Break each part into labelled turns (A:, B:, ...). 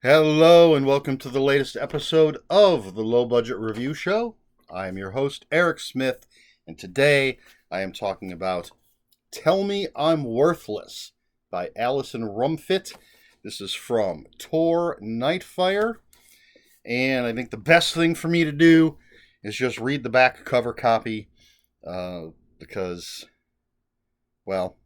A: Hello, and welcome to the latest episode of the Low Budget Review Show. I am your host, Eric Smith, and today I am talking about Tell Me I'm Worthless by Alison Rumfitt. This is from Tor Nightfire, and I think the best thing for me to do is just read the back cover copy because, well,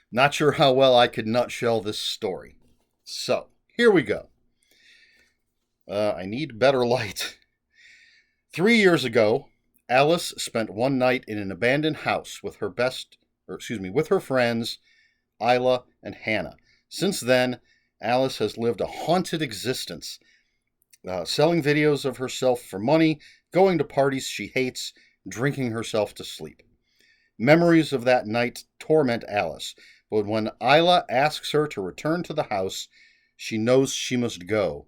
A: not sure how well I could nutshell this story. So, here we go. I need better light. 3 years ago, Alice spent one night in an abandoned house with her friends, Isla and Hannah. Since then, Alice has lived a haunted existence, selling videos of herself for money, going to parties she hates, drinking herself to sleep. Memories of that night torment Alice, but when Isla asks her to return to the house, she knows she must go.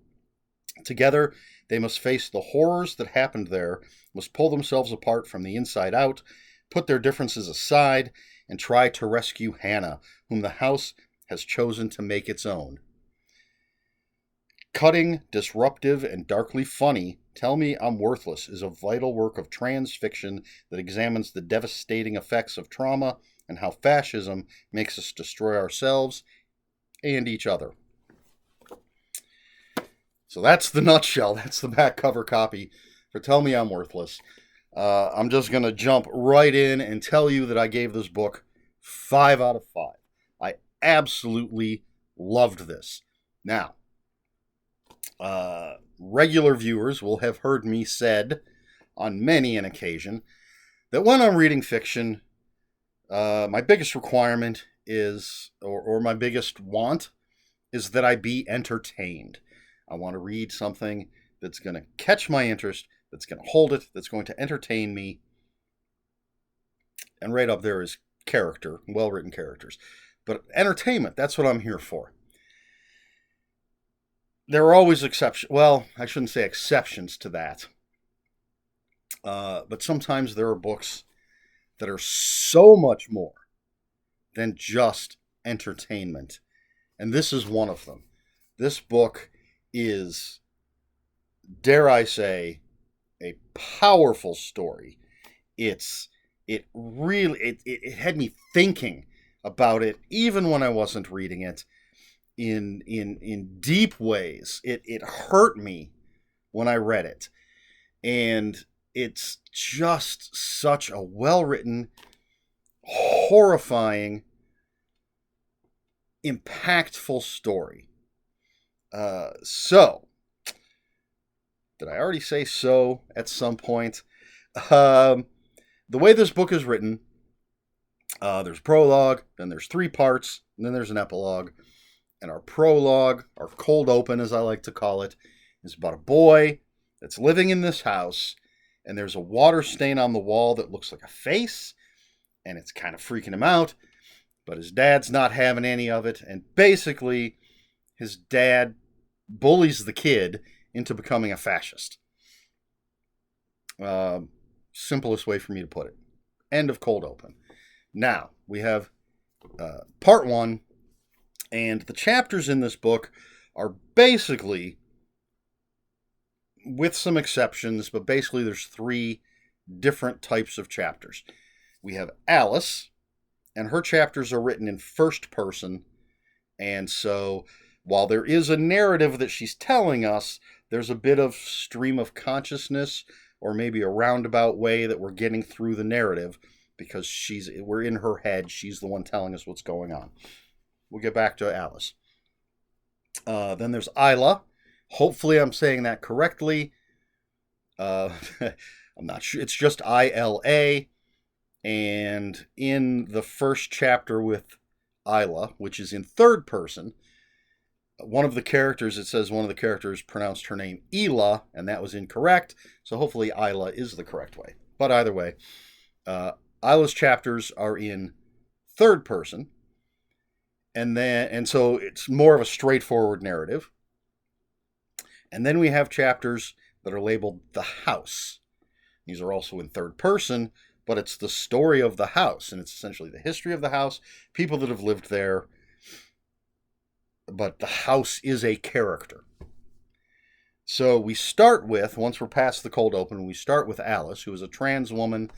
A: Together, they must face the horrors that happened there, must pull themselves apart from the inside out, put their differences aside, and try to rescue Hannah, whom the house has chosen to make its own. Cutting, disruptive, and darkly funny, Tell Me I'm Worthless is a vital work of trans fiction that examines the devastating effects of trauma and how fascism makes us destroy ourselves and each other. So that's the nutshell. That's the back cover copy for Tell Me I'm Worthless. I'm just going to jump right in and tell you that I gave this book 5 out of 5. I absolutely loved this. Now, regular viewers will have heard me said on many an occasion that when I'm reading fiction, my biggest requirement is, or my biggest want, is that I be entertained. I want to read something that's going to catch my interest, that's going to hold it, that's going to entertain me. And right up there is character, well-written characters. But entertainment, that's what I'm here for. There are always exceptions. Well, I shouldn't say exceptions to that. But sometimes there are books that are so much more than just entertainment. And this is one of them. This book is, dare I say, a powerful story. It had me thinking about it even when I wasn't reading it in deep ways. It hurt me when I read it. And it's just such a well-written, horrifying, impactful story. So, did I already say so at some point? The way this book is written, there's prologue, then there's 3 parts, and then there's an epilogue. And our prologue, our cold open as I like to call it, is about a boy that's living in this house, and there's a water stain on the wall that looks like a face, and it's kind of freaking him out, but his dad's not having any of it, and basically his dad bullies the kid into becoming a fascist. Simplest way for me to put it. End of cold open. Now, we have part 1, and the chapters in this book are basically, with some exceptions, but basically there's 3 different types of chapters. We have Alice, and her chapters are written in first person, and so while there is a narrative that she's telling us, there's a bit of stream of consciousness, or maybe a roundabout way that we're getting through the narrative, because we're in her head, she's the one telling us what's going on. We'll get back to Alice. Then there's Isla. Hopefully I'm saying that correctly. I'm not sure. It's just Ila. And in the first chapter with Isla, which is in third person, it says one of the characters pronounced her name Ela, and that was incorrect. So hopefully Isla is the correct way. But either way, Isla's chapters are in third person. And so it's more of a straightforward narrative. And then we have chapters that are labeled The House. These are also in third person, but it's the story of the house, and it's essentially the history of the house, people that have lived there, but the house is a character. So we start with, once we're past the cold open, we start with Alice, who is a trans woman,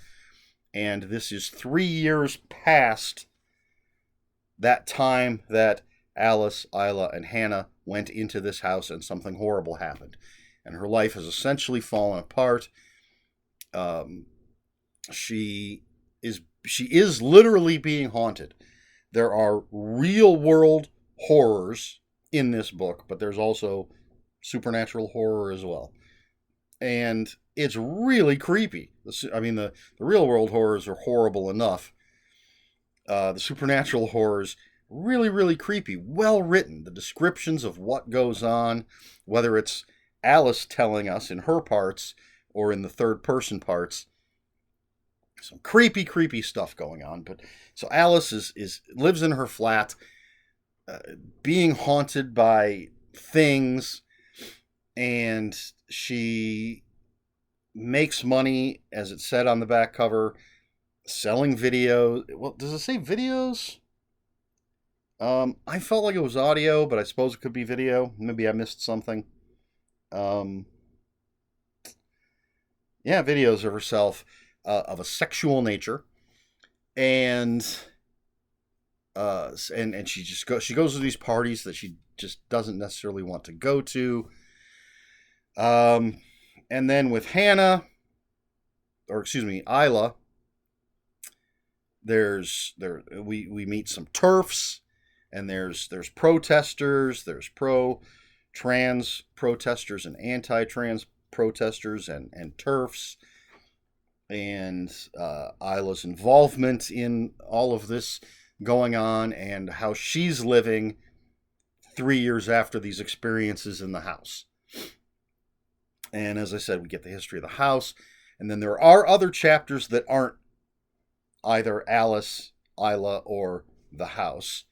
A: and this is 3 years past that time that Alice, Isla, and Hannah went into this house and something horrible happened. And her life has essentially fallen apart. She is literally being haunted. There are real world horrors in this book, but there's also supernatural horror as well. And it's really creepy. I mean, the real world horrors are horrible enough. The supernatural horrors, really, really creepy. Well written. The descriptions of what goes on, whether it's Alice telling us in her parts or in the third person parts. Some creepy, creepy stuff going on. But so Alice lives in her flat, being haunted by things, and she makes money, as it said on the back cover, selling videos. Well, does it say videos? I felt like it was audio, but I suppose it could be video. Maybe I missed something. Yeah, videos of herself of a sexual nature, and she goes to these parties that she just doesn't necessarily want to go to. And then with Isla, we meet some TERFs, and there's protesters, there's pro-trans protesters and anti-trans protesters and TERFs, and Isla's involvement in all of this going on, and how she's living 3 years after these experiences in the house. And as I said, we get the history of the house, and then there are other chapters that aren't either Alice, Isla, or the house.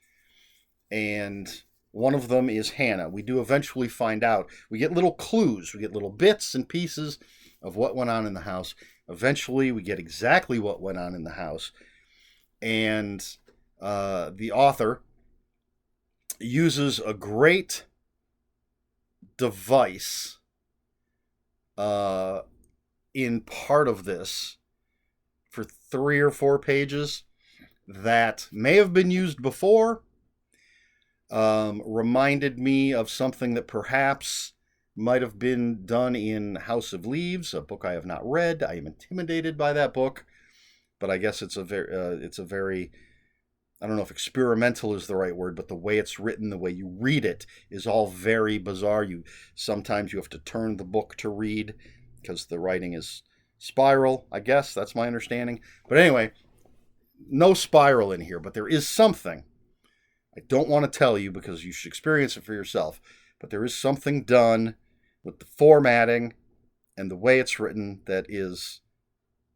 A: And one of them is Hannah. We do eventually find out. We get little clues. We get little bits and pieces of what went on in the house. Eventually, we get exactly what went on in the house. And the author uses a great device in part of this for 3 or 4 pages that may have been used before. Reminded me of something that perhaps might have been done in House of Leaves, a book I have not read. I am intimidated by that book, but I guess it's a very, I don't know if experimental is the right word, but the way it's written, the way you read it, is all very bizarre. Sometimes you have to turn the book to read because the writing is spiral, I guess. That's my understanding. But anyway, no spiral in here, but there is something. I don't want to tell you because you should experience it for yourself, but there is something done with the formatting and the way it's written that is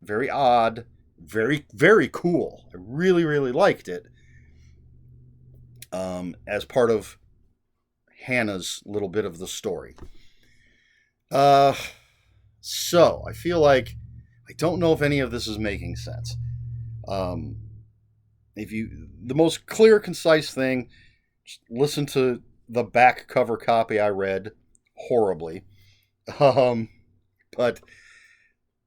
A: very odd, very, very cool. I really, really liked it as part of Hannah's little bit of the story. So I feel like I don't know if any of this is making sense. The most clear, concise thing, just listen to the back cover copy I read horribly. But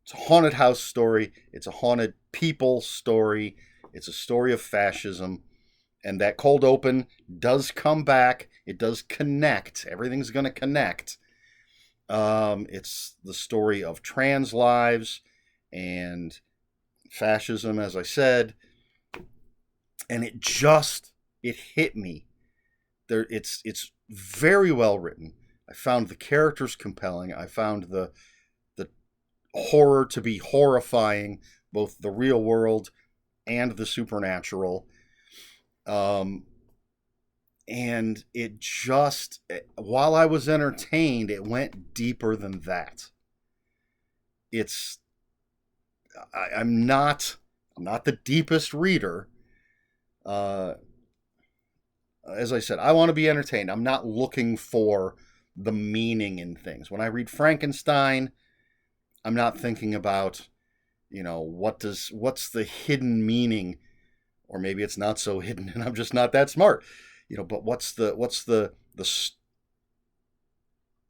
A: it's a haunted house story. It's a haunted people story. It's a story of fascism. And that cold open does come back. It does connect. Everything's going to connect. It's the story of trans lives and fascism, as I said. And it hit me. It's very well written. I found the characters compelling. I found the horror to be horrifying, both the real world and the supernatural. And it just, while I was entertained, it went deeper than that. I'm not the deepest reader. As I said, I want to be entertained. I'm not looking for the meaning in things. When I read Frankenstein, I'm not thinking about, what's the hidden meaning, or maybe it's not so hidden and I'm just not that smart. but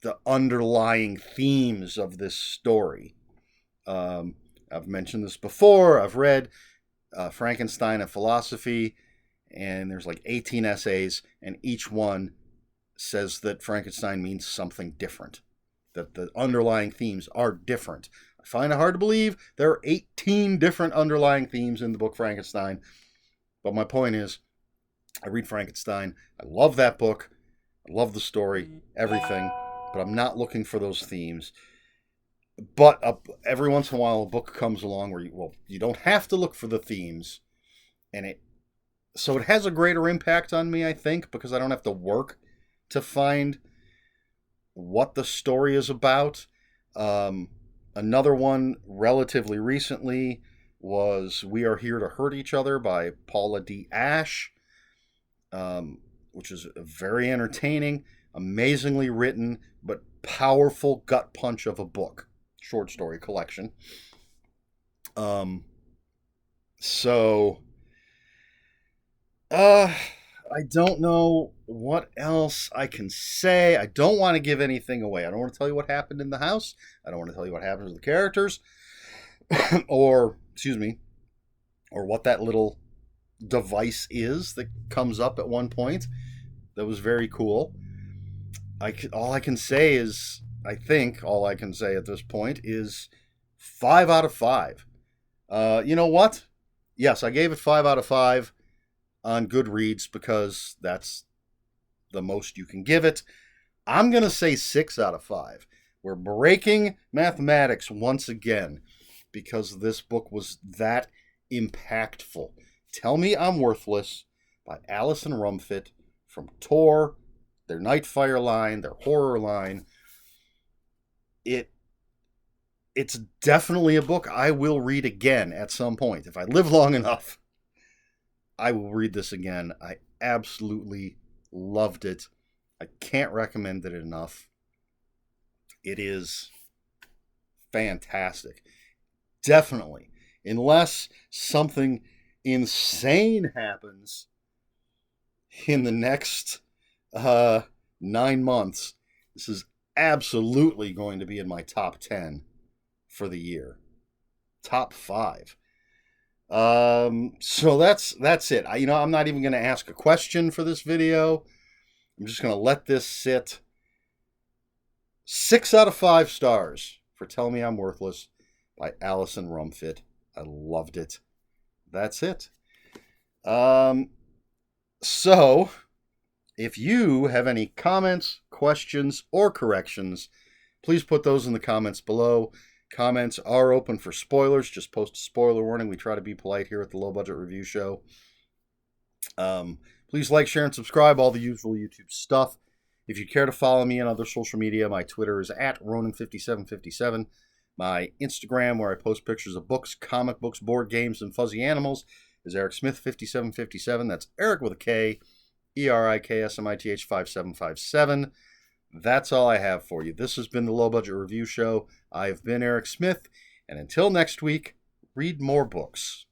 A: the underlying themes of this story? I've mentioned this before. I've read Frankenstein and Philosophy, and there's like 18 essays, and each one says that Frankenstein means something different, that the underlying themes are different. I find it hard to believe there are 18 different underlying themes in the book Frankenstein, but my point is, I read Frankenstein, I love that book, I love the story, everything, but I'm not looking for those themes. But every once in a while, a book comes along where you don't have to look for the themes, and it has a greater impact on me, I think, because I don't have to work to find what the story is about. Another one relatively recently was We Are Here to Hurt Each Other by Paula D. Ashe, which is very entertaining, amazingly written, but powerful gut punch of a book. Short story collection. I don't know what else I can say. I don't want to give anything away. I don't want to tell you what happened in the house. I don't want to tell you what happens with the characters. or what that little device is that comes up at one point. That was very cool. All I can say at this point is 5 out of 5. You know what? Yes, I gave it 5 out of 5 on Goodreads because that's the most you can give it. I'm going to say 6 out of 5. We're breaking mathematics once again because this book was that impactful. Tell Me I'm Worthless by Alison Rumfitt from Tor, their Nightfire line, their horror line. It's definitely a book I will read again at some point. If I live long enough, I will read this again. I absolutely loved it. I can't recommend it enough. It is fantastic. Definitely. Unless something insane happens in the next 9 months, this is absolutely going to be in my top 10 for the year. Top 5. So that's it. I'm not even going to ask a question for this video. I'm just going to let this sit. 6 out of 5 stars for Tell Me I'm Worthless by Alison Rumfitt. I loved it. That's it. So, if you have any comments, questions, or corrections, please put those in the comments below. Comments are open for spoilers. Just post a spoiler warning. We try to be polite here at the Low Budget Review Show. Please like, share, and subscribe. All the usual YouTube stuff. If you care to follow me on other social media, my Twitter is @Ronin5757. My Instagram, where I post pictures of books, comic books, board games, and fuzzy animals, is EricSmith5757. That's Eric with a K, ERIKSMITH 5757. That's all I have for you. This has been the Low Budget Review Show. I've been Eric Smith, and until next week, read more books.